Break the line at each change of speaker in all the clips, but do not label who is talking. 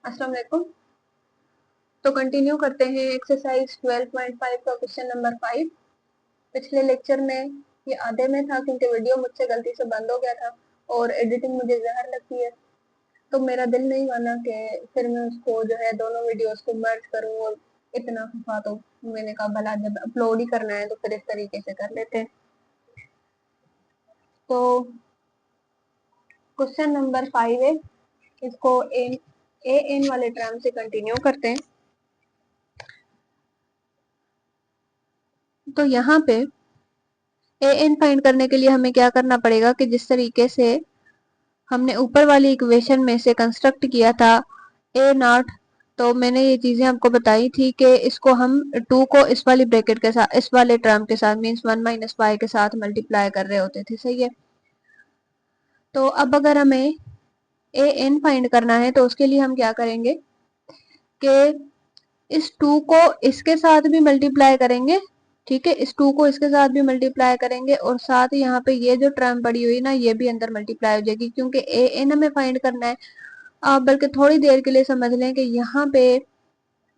अस्सलाम वालेकुम। तो कंटिन्यू करते हैं एक्सरसाइज 12.5 का क्वेश्चन नंबर 5। पिछले लेक्चर में ये आधे में था क्योंकि वीडियो मुझसे गलती से बंद हो गया था और एडिटिंग मुझे जहर लगती है, तो मेरा दिल नहीं माना कि फिर मैं उसको जो है दोनों वीडियोस को मर्ज करूं और इतना खफा। तो मैंने कहा भला जब अपलोड ही करना है तो फिर इस तरीके से कर लेते हैं। तो क्वेश्चन नंबर 5 है, इसको ए एन वाले टर्म से कंटिन्यू करते हैं। तो यहाँ पे ए एन फाइंड करने के लिए हमें क्या करना पड़ेगा कि जिस तरीके से हमने ऊपर वाली इक्वेशन में से कंस्ट्रक्ट किया था ए नॉट, तो मैंने ये चीजें आपको बताई थी कि इसको हम 2 को इस वाली ब्रैकेट के साथ, इस वाले टर्म के साथ मींस 1 माइनस वाई के साथ मल्टीप्लाई कर रहे होते थे। सही है। तो अब अगर हमें ए एन फाइंड करना है तो उसके लिए हम क्या करेंगे कि इस 2 को इसके साथ भी मल्टीप्लाई करेंगे। ठीक है, इस 2 को इसके साथ भी मल्टीप्लाई करेंगे और साथ ही यहाँ पे ये जो टर्म पड़ी हुई ना ये भी अंदर मल्टीप्लाई हो जाएगी, क्योंकि ए एन हमें फाइंड करना है। आप बल्कि थोड़ी देर के लिए समझ लें कि यहाँ पे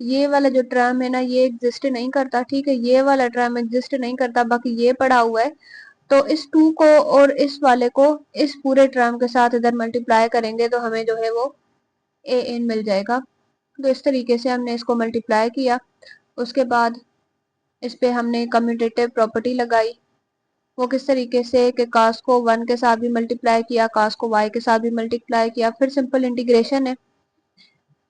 ये वाला जो टर्म है ना ये एग्जिस्ट नहीं करता। ठीक है, ये वाला टर्म एग्जिस्ट नहीं करता, बाकी ये पड़ा हुआ है। तो इस 2 को और इस वाले को इस पूरे टर्म के साथ इधर मल्टीप्लाई करेंगे तो हमें जो है वो ए एन मिल जाएगा। तो इस तरीके से हमने इसको मल्टीप्लाई किया। उसके बाद इस पे हमने कम्यूटेटिव प्रॉपर्टी लगाई। वो किस तरीके से कि कास को 1 के साथ भी मल्टीप्लाई किया, कास को y के साथ भी मल्टीप्लाई किया, फिर सिंपल इंटीग्रेशन है।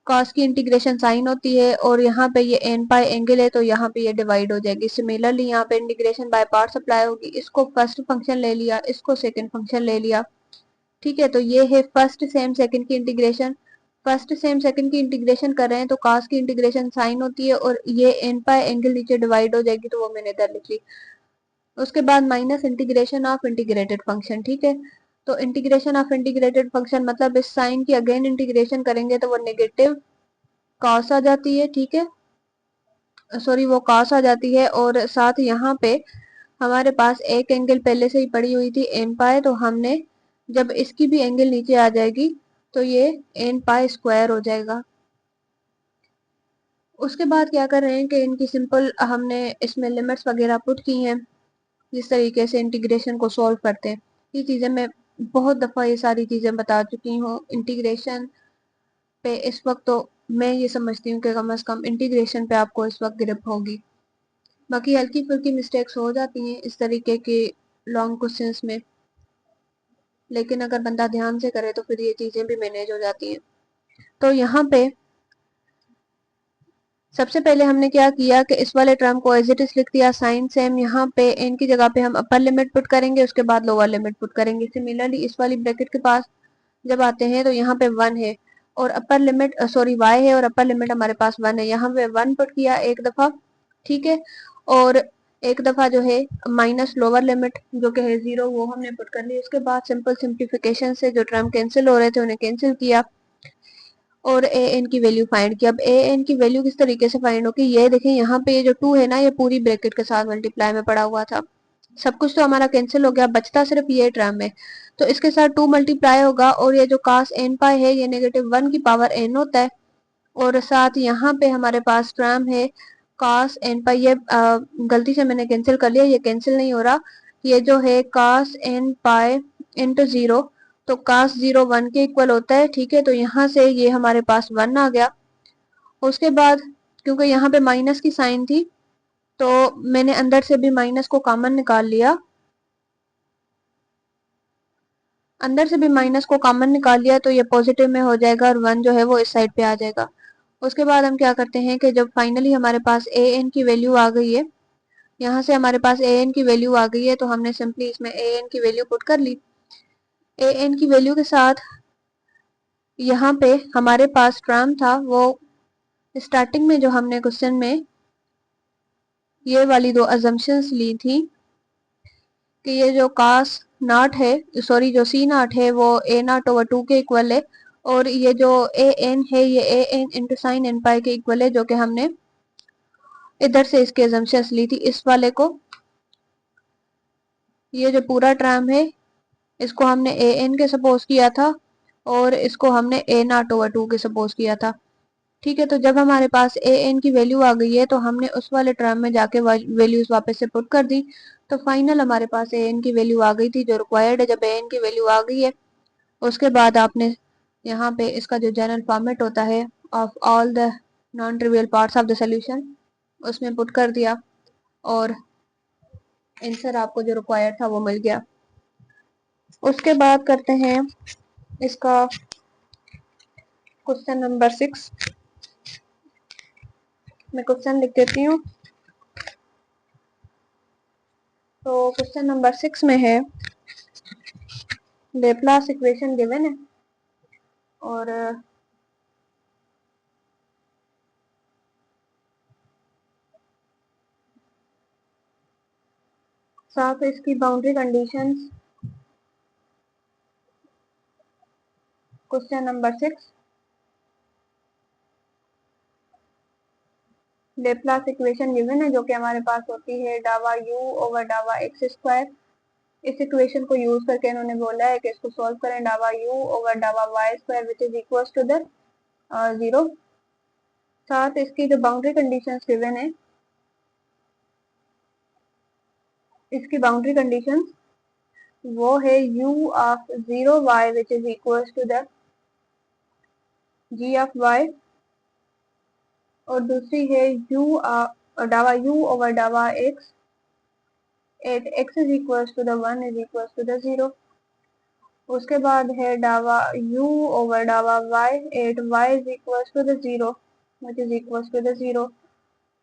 कास की इंटीग्रेशन साइन होती है और यहाँ पे ये एन पाई एंगल है तो यहाँ पे ये डिवाइड हो जाएगी। सिमिलरली यहाँ पे इंटीग्रेशन बाय पार्ट्स अप्लाई होगी। इसको फर्स्ट फंक्शन ले लिया, इसको सेकंड फंक्शन ले लिया। ठीक है, तो ये है फर्स्ट सेम सेकंड की इंटीग्रेशन। फर्स्ट सेम सेकंड की इंटीग्रेशन कर रहे हैं तो कास की इंटीग्रेशन साइन होती है और ये एन पाई एंगल नीचे डिवाइड हो जाएगी, तो वो मैंने इधर लिख ली। उसके बाद minus integration of integrated function. ठीक है, तो इंटीग्रेशन ऑफ इंटीग्रेटेड फंक्शन मतलब इस साइन की अगेन इंटीग्रेशन करेंगे तो वो नेगेटिव कॉस आ जाती है। ठीक है, सॉरी वो कॉस आ जाती है और साथ यहाँ पे हमारे पास एक एंगल पहले से ही पड़ी हुई थी एन पाई, तो हमने जब इसकी भी एंगल नीचे आ जाएगी तो ये एन पाई स्क्वायर हो जाएगा। उसके बाद क्या कर रहे हैं कि इनकी सिंपल हमने इसमें लिमिट्स वगैरह पुट की हैं, जिस तरीके से इंटीग्रेशन को सॉल्व करते हैं। ये चीज़ें मैं बहुत दफ़ा ये सारी चीज़ें बता चुकी हूँ इंटीग्रेशन पे। इस वक्त तो मैं ये समझती हूँ कि कम से कम इंटीग्रेशन पे आपको इस वक्त ग्रिप होगी। बाकी हल्की फुल्की मिस्टेक्स हो जाती हैं इस तरीके के लॉन्ग क्वेश्चंस में, लेकिन अगर बंदा ध्यान से करे तो फिर ये चीज़ें भी मैनेज हो जाती हैं। तो यहाँ पे सबसे पहले हमने क्या किया कि इस वाले टर्म को एज इट इज लिख दिया साइन सेम। यहाँ पे एन की जगह पे हम अपर लिमिट पुट करेंगे, उसके बाद लोअर लिमिट पुट करेंगे। सिमिलरली इस वाली ब्रैकेट के पास जब आते हैं तो यहाँ पे 1 है और अपर लिमिट सॉरी y है और अपर लिमिट हमारे पास 1 है। यहाँ पे 1 पुट किया एक दफा। ठीक है, और एक दफा जो है माइनस लोअर लिमिट जो कि है 0 वो हमने पुट कर ली। उसके बाद सिंपल सिंप्लीफिकेशन से जो टर्म कैंसिल हो रहे थे उन्हें कैंसिल किया और ए एन की वैल्यू फाइंड की। अब ए एन की वैल्यू किस तरीके से फाइंड होगी, ये देखें यहाँ पे ये जो 2 है ना ये पूरी ब्रैकेट के साथ मल्टीप्लाई में पड़ा हुआ था। सब कुछ तो हमारा कैंसिल हो गया, बचता सिर्फ ये टर्म है, तो इसके साथ 2 मल्टीप्लाई होगा और ये जो कास एन पाई है ये नेगेटिव 1 की पावर एन होता है। और साथ यहाँ पे हमारे पास टर्म है कास एन पाई, ये गलती से मैंने कैंसिल कर लिया, ये कैंसिल नहीं हो रहा। ये जो है कास एन पाई इंटू 0, तो कास 0 1 के इक्वल होता है। ठीक है, तो यहाँ से ये हमारे पास 1 आ गया। उसके बाद क्योंकि यहाँ पे माइनस की साइन थी तो मैंने अंदर से भी माइनस को कॉमन निकाल लिया, अंदर से भी माइनस को कॉमन निकाल लिया तो ये पॉजिटिव में हो जाएगा और 1 जो है वो इस साइड पे आ जाएगा। उसके बाद हम क्या करते हैं कि जब फाइनली हमारे पास ए एन की वैल्यू आ गई है, यहाँ से हमारे पास ए एन की वैल्यू आ गई है तो हमने सिंपली इसमें ए एन की वैल्यू पुट कर ली। ए एन की वैल्यू के साथ यहाँ पे हमारे पास टर्म था वो स्टार्टिंग में जो हमने क्वेश्चन में ये वाली 2 अजम्पशंस ली थी कि ये जो कास नॉट है सॉरी जो सी नॉट है वो ए नॉट ओवर 2 के इक्वल है और ये जो ए एन है ये A N into sine N पाई के इक्वल है, जो कि हमने इधर से इसके अजम्पशंस ली थी। इस वाले को ये जो पूरा टर्म है इसको हमने ए एन के सपोज किया था और इसको हमने ए नॉट ओवर 2 के सपोज किया था। ठीक है, तो जब हमारे पास ए एन की वैल्यू आ गई है तो हमने उस वाले टर्म में जाके वैल्यूज वापस से पुट कर दी, तो फाइनल हमारे पास ए एन की वैल्यू आ गई थी जो रिक्वायर्ड है। जब ए एन की वैल्यू आ गई है उसके बाद आपने यहाँ पे इसका जो जनरल फॉर्मेट होता है of all the non trivial parts of the solution उसमें पुट कर दिया और आंसर आपको जो रिक्वायर्ड था वो मिल गया। उसके बाद करते हैं इसका क्वेश्चन नंबर 6। मैं क्वेश्चन लिख देती हूँ। तो क्वेश्चन नंबर 6 में है लेप्लास इक्वेशन गिवन है और साथ इसकी boundary conditions. Question number 6, Laplace equation given है जो कि हमारे पास होती है डावा u ओवर डावा एक्स स्क्वायर। इस इक्वेशन को यूज करके इन्होंने बोला है कि इसको सॉल्व करें डावा u ओवर डावा y square which is equal to the 0। साथ इसकी जो बाउंड्री कंडीशंस गिवन है, इसकी बाउंड्री कंडीशंस वो है u of 0y which is equal to the g of y और दूसरी है डावा u ओवर डावा x at x is equal to the 1 is equal to the 0। उसके बाद है डावा u ओवर डावा y at y is equal to the 0 which is equal to the 0।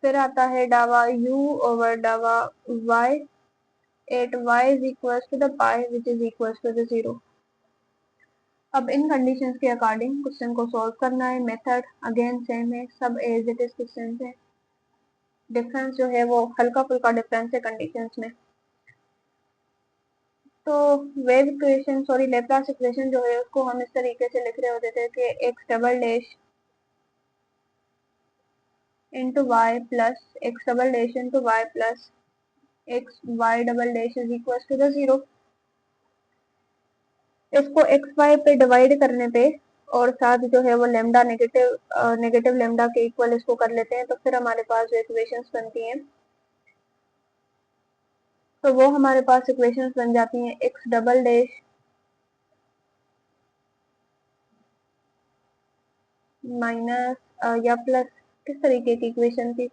फिर आता है डावा u ओवर डावा y at y is equal to the pi which is equal to the 0। अब इन कंडीशंस के अकॉर्डिंग क्वेश्चन को सॉल्व करना है। मेथड अगेन सेम है, सब एज इट इज क्वेश्चन है। डिफरेंस जो है वो हल्का फुल्का डिफरेंस है कंडीशंस में। तो wave equation sorry Laplace equation जो है उसको हम इस तरीके से लिख रहे होते थे कि x double dash into y plus x double dash into y plus x y double dash is equal to the 0। इसको एक्स वाई पे डिवाइड करने पे और साथ जो है वो लेमडा नेगेटिव लेमडा के इक्वल इसको कर लेते हैं तो फिर हमारे पास जो इक्वेशंस बनती हैं तो वो हमारे पास इक्वेशंस बन जाती हैं एक्स डबल डैश माइनस या प्लस, किस तरीके की इक्वेशन थी?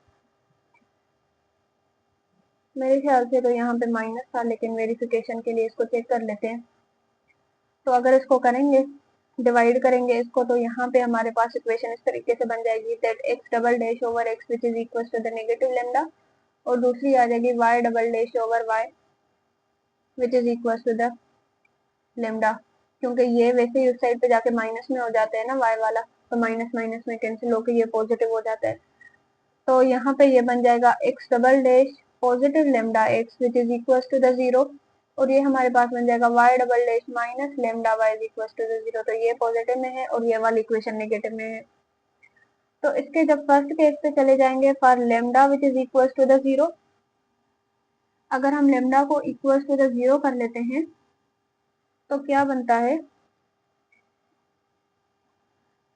मेरे ख्याल से तो यहाँ पे माइनस था, लेकिन वेरिफिकेशन के लिए इसको चेक कर लेते हैं। तो अगर इसको करेंगे डिवाइड करेंगे इसको तो यहाँ पे हमारे पास इक्वेशन इस तरीके से बन जाएगी that x double dash over x which is equal to the negative lambda और दूसरी आ जाएगी y double dash over y which is equal to the lambda. क्योंकि ये वैसे ही उस साइड पे जाके माइनस में हो जाता है ना वाई वाला, तो माइनस माइनस में कैंसिल होकर ये पॉजिटिव हो जाता है। तो यहाँ पे ये बन जाएगा x double dash positive lambda x which is equal to the 0 और ये हमारे पास बन जाएगा y double dash minus lambda y is equal to the 0। तो ये पॉजिटिव में है और ये वाली इक्वेशन नेगेटिव में है। तो इसके जब फर्स्ट केस पे चले जाएंगे for lambda which is equal to the 0, अगर हम लेमडा को इक्वल टू द 0 कर लेते हैं तो क्या बनता है?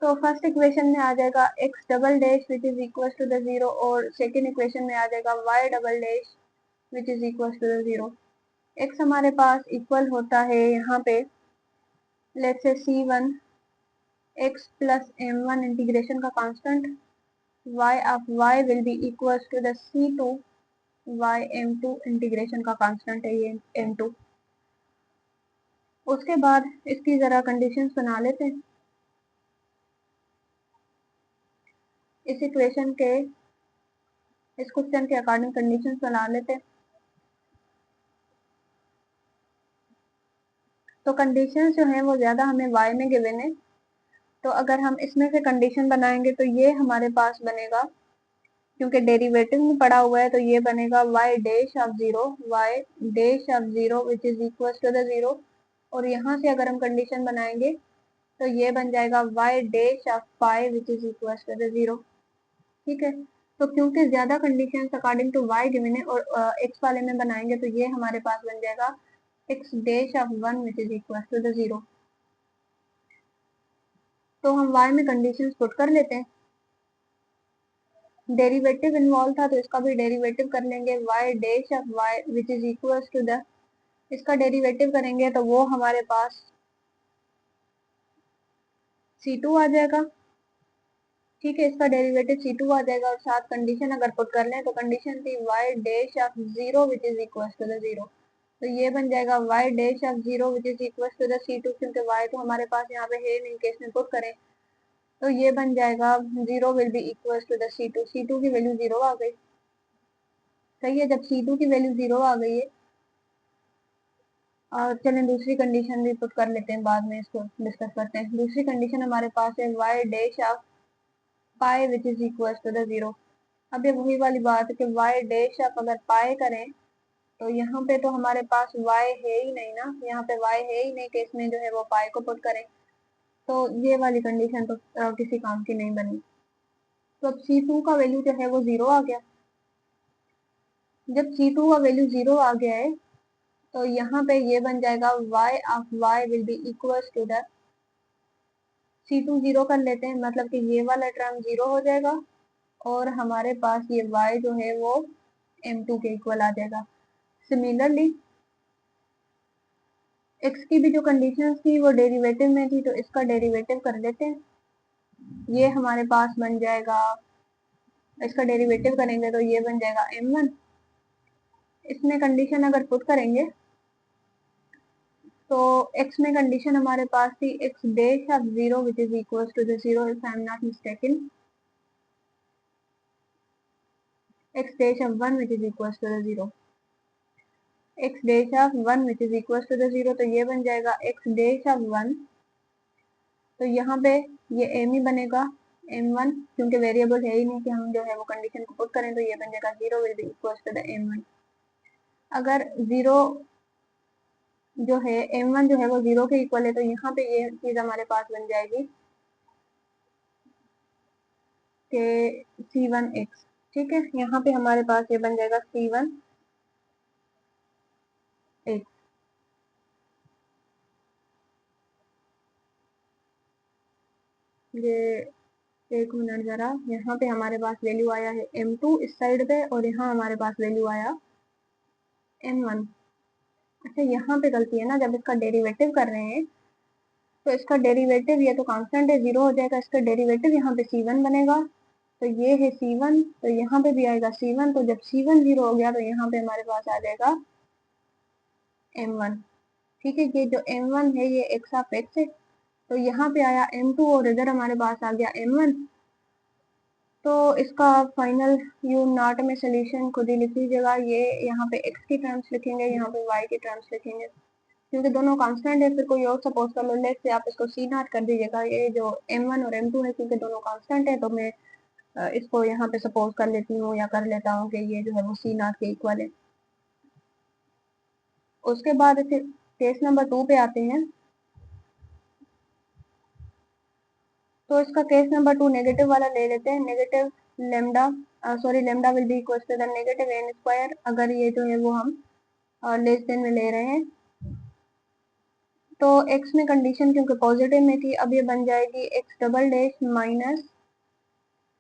तो फर्स्ट इक्वेशन में आ जाएगा x double dash which is equal to the 0 और सेकेंड इक्वेशन में आ जाएगा y double dash which is equal to the 0। X हमारे पास इक्वल होता है यहाँ पे let's say c1 x plus m1 integration का constant, y of y will be equal to the c2 y m2 integration का कांस्टेंट है ये m2। उसके बाद इसकी जरा कंडीशंस बना लेते हैं। इस इक्वेशन के इस क्वेश्चन के अकॉर्डिंग कंडीशंस बना लेते हैं। तो कंडीशंस जो हैं वो ज़्यादा हमें y में गिवन है, तो अगर हम इसमें से कंडीशन बनाएंगे तो ये हमारे पास बनेगा, क्योंकि डेरिवेटिव में पड़ा हुआ है तो ये बनेगा y dash of 0 y dash of 0 which is equal to the 0 और यहाँ से अगर हम कंडीशन बनाएंगे तो ये बन जाएगा y dash of pi which is equal to the 0। ठीक है, तो क्योंकि ज्यादा conditions according to y given है और x वाले में बनाएंगे तो ये हमारे पास बन जाएगा x dash of 1 which is equal to the 0। तो हम y में कंडीशंस पुट कर लेते हैं। डेरिवेटिव इन्वॉल्व था तो इसका भी डेरिवेटिव कर लेंगे, y dash of y which is equal to the, इसका डेरिवेटिव करेंगे तो वो हमारे पास c2 आ जाएगा। ठीक है, इसका डेरिवेटिव c2 आ जाएगा और साथ कंडीशन अगर पुट कर लें तो कंडीशन थी y dash of 0 which is equal to the 0, तो ये बन जाएगा y dash of 0 which is equal to the c2, क्योंकि y तो हमारे पास यहाँ पे है नहीं, केस में पुट करें तो ये बन जाएगा 0 will be equal to the c2, c2 की वैल्यू 0 आ गई। सही है, जब c2 की वैल्यू 0 आ गई है, और चलें दूसरी कंडीशन भी पुट कर लेते हैं, बाद में इसको डिस्कस करते हैं। दूसरी कंडीशन हमारे पास है y dash of pi which is equal to the 0। अब ये वही वाली बात है कि y डैश ऑफ अगर पाई करें तो यहाँ पे तो हमारे पास y है ही नहीं ना, यहाँ पे y है ही नहीं, केस में जो है वो पाई को पुट करें तो ये वाली कंडीशन तो किसी काम की नहीं बनी। तो अब c2 का वैल्यू जो है वो 0 आ गया। जब c2 का वैल्यू 0 आ गया है तो यहाँ पे ये बन जाएगा y of y will be equal to the c2 0 कर लेते हैं, मतलब कि ये वाला टर्म 0 हो जाएगा और हमारे पास ये y जो है वो m2 के इक्वल आ जाएगा। सिमिलरली x की भी जो कंडीशन थी वो डेरिवेटिव में थी, तो इसका डेरिवेटिव कर लेते हैं। ये हमारे पास बन जाएगा, इसका डेरिवेटिव करेंगे तो ये बन जाएगा m1। इसमें कंडीशन अगर पुट करेंगे तो x में कंडीशन हमारे पास थी x dash of 0 which is equal to the 0 if I am not mistaken, x dash of 1 which is equal to the 0, x dash of 1 which is equal to the 0, तो ये बन जाएगा x dash of 1, तो यहाँ पे ये m ही बनेगा m1, क्योंकि वेरिएबल है ही नहीं कि हम जो है वो कंडीशन को पुट करें, तो ये बन जाएगा 0 will be equal to the m1। अगर 0 जो है m1 जो है वो 0 के इक्वल है तो यहाँ पे ये चीज हमारे पास बन जाएगी कि c1x। ठीक है, यहाँ पे हमारे पास ये बन जाएगा c1x। ये एक मिनट जरा, यहाँ पे हमारे पास वैल्यू आया है m2 इस साइड पे और यहाँ हमारे पास वैल्यू आया m1। अच्छा, यहाँ पे गलती है ना, जब इसका डेरिवेटिव कर रहे हैं तो इसका डेरिवेटिव, ये तो कांस्टेंट है 0 हो जाएगा, इसका डेरिवेटिव यहाँ पे c1 बनेगा, तो ये है c1, तो यहाँ पे भी आएगा c1, तो जब c1 0 हो गया तो यहाँ पे हमारे पास आ जाएगा m1। ठीक है, ये जो m1 है ये x ऑफ x है, तो यहाँ पे आया m2 और इधर हमारे पास आ गया m1। तो इसका फाइनल यू नॉट में सोल्यूशन खुद ही लिख लीजिएगा, ये यहाँ पे x की टर्म्स लिखेंगे, यहाँ पे y की टर्म्स लिखेंगे, क्योंकि दोनों कांस्टेंट है। फिर कोई और सपोज कर लो, लेट से आप इसको सी नॉट कर दीजिएगा, ये जो m1 और m2 है क्योंकि दोनों कांस्टेंट है तो मैं इसको यहाँ पे सपोज कर लेती हूँ या कर लेता हूँ कि ये जो है वो सी नॉट के इक्वल है। उसके बाद फिर केस नंबर 2 पे आते हैं। तो इसका केस नंबर 2 नेगेटिव वाला ले लेते हैं, negative lambda, sorry lambda will be equal to the negative n square, अगर ये जो है वो हम लेस देन में ले रहे हैं तो x में कंडीशन क्योंकि पॉजिटिव में थी, अब ये बन जाएगी x double dash minus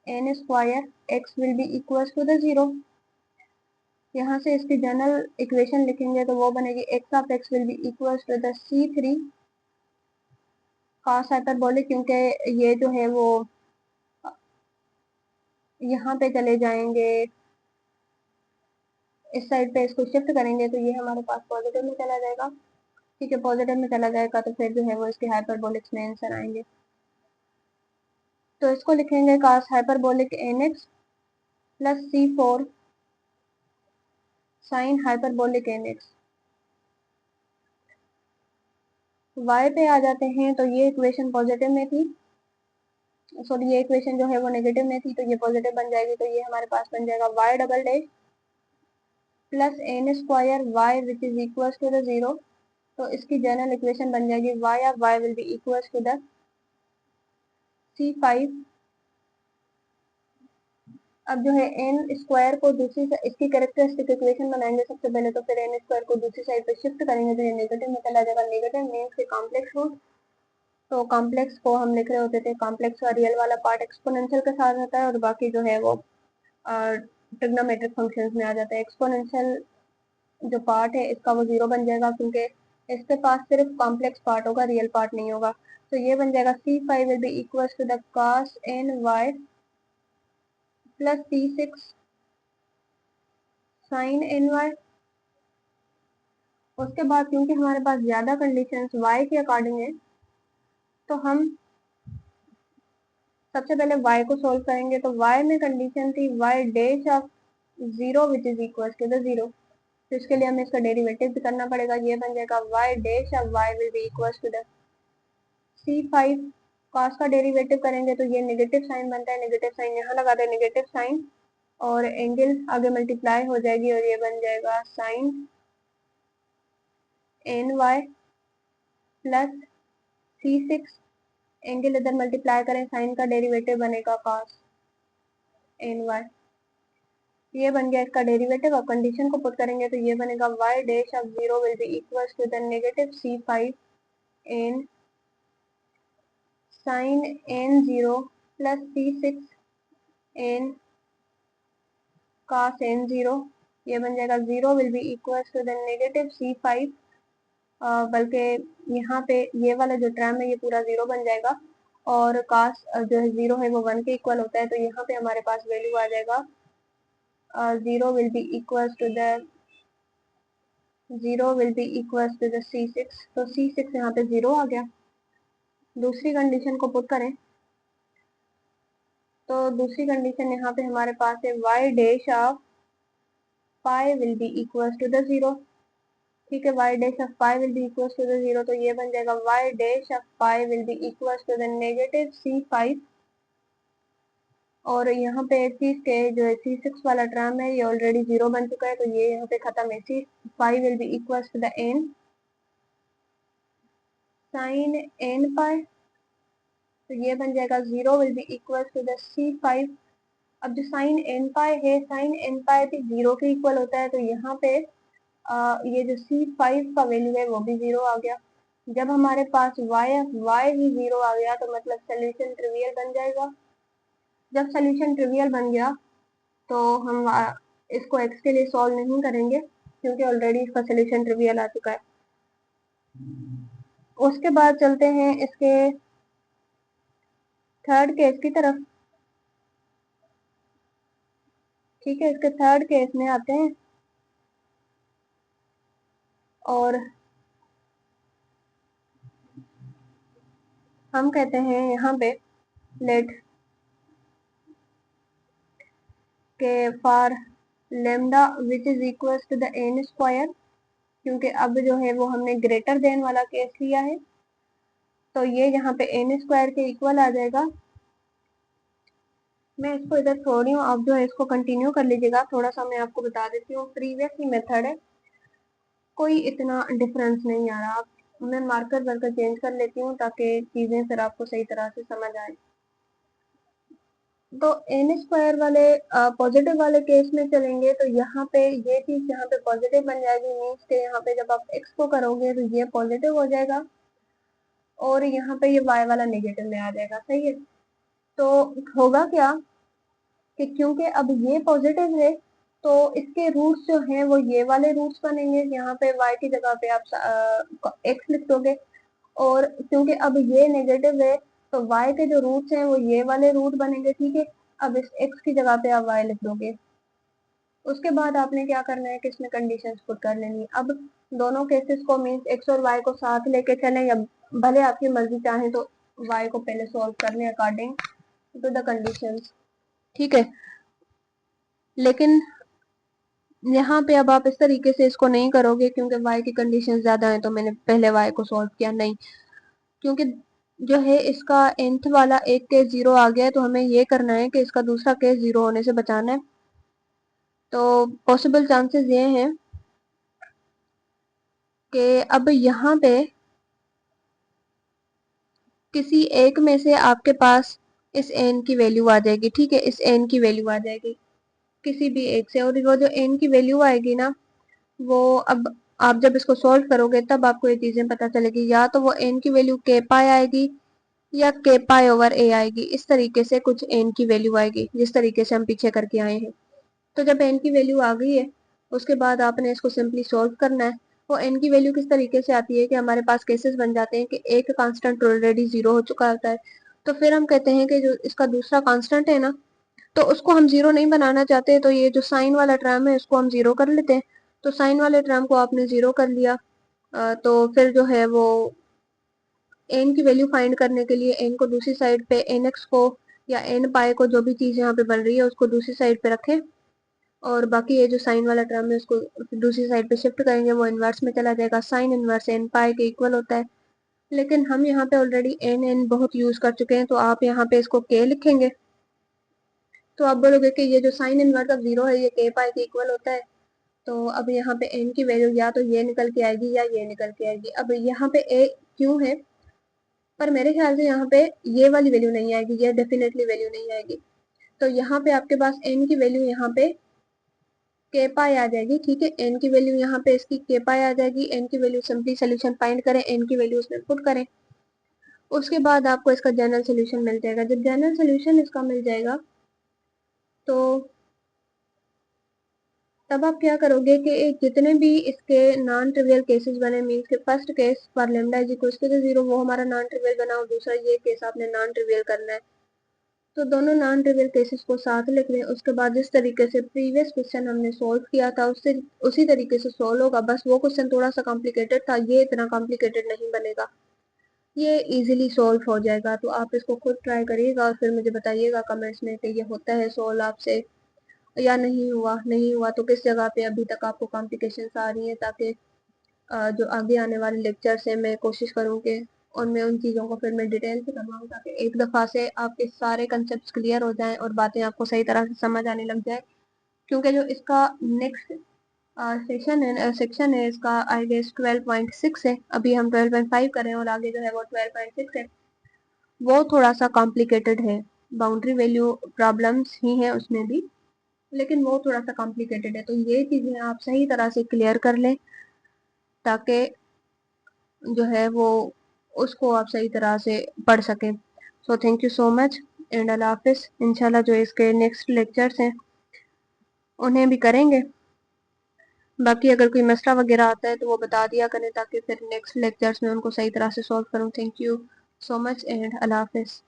n square, x will be equal to the 0। यहाँ से इसकी जनरल इक्वेशन लिखेंगे तो वो बनेगी x of x will be equal to the c3 cos hyperbolic, क्योंकि ये जो है वो यहाँ पे चले जाएंगे, इस साइड पे इसको शिफ्ट करेंगे तो ये हमारे पास पॉजिटिव में चला जाएगा। ठीक है, पॉजिटिव में चला जाएगा तो फिर जो है वो इसके हाइपरबोलिक्स में आंसर आएंगे, तो इसको लिखेंगे cos hyperbolic nx plus c4 sine hyperbolic nx। y पे आ जाते हैं तो ये इक्वेशन पॉजिटिव में थी, सॉरी ये इक्वेशन जो है वो नेगेटिव में थी, तो ये पॉजिटिव बन जाएगी, तो ये हमारे पास बन जाएगा y double dash plus n square y which is equal to the 0, तो इसकी जनरल इक्वेशन बन जाएगी y of y will be equal to the c5। अब जो है n स्क्वायर को दूसरी इसकी कैरेक्टरिस्टिक इक्वेशन बनाएंगे सबसे पहले, तो फिर n स्क्वायर को दूसरी साइड पे शिफ्ट करेंगे तो ये नेगेटिव में चला जाएगा, नेगेटिव मीन्स के कॉम्प्लेक्स रूट, तो कॉम्प्लेक्स को हम लिख रहे होते थे, कॉम्प्लेक्स का रियल वाला पार्ट एक्सपोनेंशियल के साथ होता है और बाकी जो है वो ट्रिग्नोमेट्रिक फंक्शंस में आ जाता है। एक्सपोनेंशियल जो पार्ट है इसका वो 0 बन जाएगा, क्योंकि इसके पास सिर्फ कॉम्प्लेक्स पार्ट होगा, रियल पार्ट नहीं होगा। तो ये बन जाएगा C5 will be equal to the cos ny plus C6 sin ny। उसके बाद क्योंकि हमारे पास ज्यादा कंडीशंस y के अकॉर्डिंग है, तो हम सबसे पहले y को सोल्व करेंगे। तो y में कंडीशन थी y dash of 0 which is equal to the 0। तो इसके लिए हमें इसका डेरिवेटिव भी करना पड़ेगा। ये बन जाएगा y dash of y will be equal to the C5 cos का डेरिवेटिव करेंगे तो ये नेगेटिव साइन बनता है, नेगेटिव साइन यहाँ लगा दें, नेगेटिव साइन, और एंगल आगे मल्टीप्लाई हो जाएगी और ये बन जाएगा sine ny plus C6, angle इधर मल्टीप्लाई करें, साइन का डेरिवेटिव बनेगा cos ny। ये बन गया इसका डेरिवेटिव। अब कंडीशन को पुट करेंगे तो ये बनेगा y dash of 0 will be equal to the negative C5 n sin n0 plus C6 n cos n0। ये बन जाएगा 0 will be equal to the negative C5, बल्कि यहाँ पे ये वाला जो टर्म है ये पूरा 0 बन जाएगा, और cos जो है 0 है वो 1 के इक्वल होता है। तो यहाँ पे हमारे पास वैल्यू आ जाएगा 0 will be equal to the C6। तो C6 यहाँ पे 0 आ गया। दूसरी कंडीशन को पुट करें तो दूसरी कंडीशन यहाँ पे हमारे पास है y dash of pi will be equal to the 0। ठीक है, y dash of pi will be equal to the 0। तो ये बन जाएगा y dash of pi will be equal to the negative C5, और यहाँ पे चीज के जो है C6 वाला टर्म है ये ऑलरेडी 0 बन चुका है, तो ये यहाँ पे खत्म है। C5 will be equal to the n sine n pi. तो ये बन जाएगा 0 will be equal to the C5। अब जो साइन n पाई है, साइन n पाई भी 0 के इक्वल होता है, तो यहाँ पे ये जो C5 का वैल्यू है वो भी 0 आ गया। जब हमारे पास y भी 0 आ गया तो मतलब सोल्यूशन ट्रिवियल बन जाएगा। जब सोल्यूशन ट्रिवियल बन गया तो हम इसको x के लिए सॉल्व नहीं करेंगे, क्योंकि ऑलरेडी इसका सोल्यूशन ट्रिवियल आ चुका है। उसके बाद चलते हैं इसके थर्ड केस की तरफ। ठीक है, इसके थर्ड केस में आते हैं और हम कहते हैं यहाँ पे let k for lambda which is equal to the n square, क्योंकि अब जो है वो हमने ग्रेटर देन वाला केस लिया है, तो ये यहाँ पे n स्क्वायर के इक्वल आ जाएगा। मैं इसको इधर छोड़ रही हूँ, आप जो है इसको कंटिन्यू कर लीजिएगा। थोड़ा सा मैं आपको बता देती हूँ, प्रीवियस ही मेथड है, कोई इतना डिफरेंस नहीं आ रहा। मैं मार्कर वर्कर चेंज कर लेती हूँ ताकि चीजें फिर आपको सही तरह से समझ आए। तो n स्क्वायर वाले पॉजिटिव वाले केस में चलेंगे तो यहाँ पे ये चीज यहाँ पे पॉजिटिव बन जाएगी, मीन्स के यहाँ पे जब आप x को करोगे तो ये पॉजिटिव हो जाएगा और यहाँ पे ये y वाला नेगेटिव में आ जाएगा। सही है, तो होगा क्या कि क्योंकि अब ये पॉजिटिव है तो इसके रूट्स जो हैं वो ये वाले रूट्स बनेंगे। यहाँ पे y की जगह पे आप x लिख दोगे, और क्योंकि अब ये नेगेटिव है तो y के जो रूट्स हैं वो ये वाले रूट बनेंगे। ठीक है, अब इस x की जगह पे आप y लिख दोगे। उसके बाद आपने क्या करना है कि इसमें कंडीशंस पुट कर लेनी है। अब दोनों केसेस को मीन्स x और y को साथ लेके चलें, या भले आपकी मर्जी चाहे तो y को पहले सॉल्व कर लें अकॉर्डिंग टू द कंडीशंस। ठीक है, लेकिन यहाँ पे अब आप इस तरीके से इसको नहीं करोगे, क्योंकि y की कंडीशन ज्यादा है तो मैंने पहले y को सॉल्व किया नहीं, क्योंकि जो है इसका nth वाला एक केस 0 आ गया है, तो हमें ये करना है कि इसका दूसरा केस 0 होने से बचाना है। तो पॉसिबल चांसेस ये हैं कि अब यहाँ पे किसी एक में से आपके पास इस n की वैल्यू आ जाएगी। ठीक है, इस n की वैल्यू आ जाएगी किसी भी एक से, और वो जो n की वैल्यू आएगी ना, वो अब आप जब इसको सॉल्व करोगे तब आपको ये चीजें पता चलेगी। या तो वो n की वैल्यू k पाई आएगी, या के पाई ओवर ए आएगी। इस तरीके से कुछ एन की वैल्यू आएगी, जिस तरीके से हम पीछे करके आए हैं। तो जब एन की वैल्यू आ गई है, उसके बाद आपने इसको सिंपली सॉल्व करना है। वो एन की वैल्यू किस तरीके से आती है कि हमारे पास केसेस बन जाते हैं कि एक कांस्टेंट ऑलरेडी 0 हो चुका होता है, तो फिर हम कहते हैं कि जो इसका दूसरा कांस्टेंट है ना, तो उसको हम 0 नहीं बनाना चाहते, तो ये जो साइन वाला टर्म है उसको हम 0 कर लेते हैं। तो साइन वाले टर्म को आपने 0 कर लिया, तो फिर जो है वो एन की वैल्यू फाइंड करने के लिए एन को दूसरी साइड पे, एन एक्स को या एन पाई को, जो भी चीज यहाँ पे बन रही है उसको दूसरी साइड पे रखें, और बाकी ये जो साइन वाला टर्म है उसको दूसरी साइड पे शिफ्ट करेंगे, वो इनवर्स में चला जाएगा। साइन इनवर्स एन पाई के इक्वल होता है। लेकिन हम यहाँ पे ऑलरेडी एन एन बहुत यूज कर चुके हैं, तो आप यहाँ पे इसको के लिखेंगे। तो आप बोलोगे कि ये जो साइन इनवर्स ऑफ 0 है ये के पाई के इक्वल होता है। तो अब यहाँ पे एन की वैल्यू या तो ये निकल के आएगी या ये निकल के आएगी। अब यहाँ पे ए क्यों है, पर मेरे ख्याल से यहाँ पे ये वाली वैल्यू नहीं आएगी, ये डेफिनेटली वैल्यू नहीं आएगी। तो यहाँ पे आपके पास एन की वैल्यू यहाँ पे के पाई आ जाएगी। ठीक है, एन की वैल्यू यहाँ पे इसकी के पाई आ जाएगी। एन की वैल्यू सिंपली सोल्यूशन फाइंड करें, एन की वैल्यू उसमें पुट करें, उसके बाद आपको इसका जनरल सोल्यूशन मिल जाएगा। जब जनरल सोल्यूशन इसका मिल जाएगा तो तब आप क्या करोगे कि जितने भी इसके नॉन ट्रिवियल केसेस बने, मीन्स के first case for lambda is equal to 0 वो हमारा नॉन ट्रिवियल बना, और दूसरा ये केस आपने नॉन ट्रिवियल करना है। तो दोनों नॉन ट्रिवियल केसेस को साथ लिख लें। उसके बाद जिस तरीके से प्रीवियस क्वेश्चन हमने सॉल्व किया था उससे उसी तरीके से सॉल्व होगा, बस वो क्वेश्चन थोड़ा सा कॉम्प्लिकेटेड था, ये इतना कॉम्प्लिकेटेड नहीं बनेगा, ये इजीली सॉल्व हो जाएगा। तो आप इसको खुद ट्राई करिएगा और फिर मुझे बताइएगा कमेंट्स में कि ये होता है सॉल्व आपसे या नहीं हुआ। नहीं हुआ तो किस जगह पे अभी तक आपको कॉम्प्लिकेशंस आ रही हैं, ताकि जो आगे आने वाले लेक्चर्स हैं मैं कोशिश करूँ कि उनमें उन चीज़ों को फिर मैं डिटेल से करवाऊँ, ताकि एक दफ़ा से आपके सारे कंसेप्ट क्लियर हो जाएं और बातें आपको सही तरह से समझ आने लग जाए। क्योंकि जो इसका नेक्स्ट सेक्शन है इसका आई गेस 12.6 है, अभी हम 12.5 कर रहे हैं और आगे जो है वो 12.6 है। वो थोड़ा सा कॉम्प्लिकेटेड है, बाउंड्री वैल्यू प्रॉब्लम्स ही हैं उसमें भी, लेकिन वो थोड़ा सा कॉम्प्लिकेटेड है। तो ये चीज़ें आप सही तरह से क्लियर कर लें, ताकि जो है वो उसको आप सही तरह से पढ़ सकें। So thank you so much and अल्लाह हाफिज़। इंशाल्लाह जो इसके नेक्स्ट लेक्चर्स हैं उन्हें भी करेंगे। बाकी अगर कोई मसला वगैरह आता है तो वो बता दिया करें, ताकि फिर नेक्स्ट लेक्चर्स में उनको सही तरह से सॉल्व करूँ। Thank you so much and अल्लाह हाफिज़।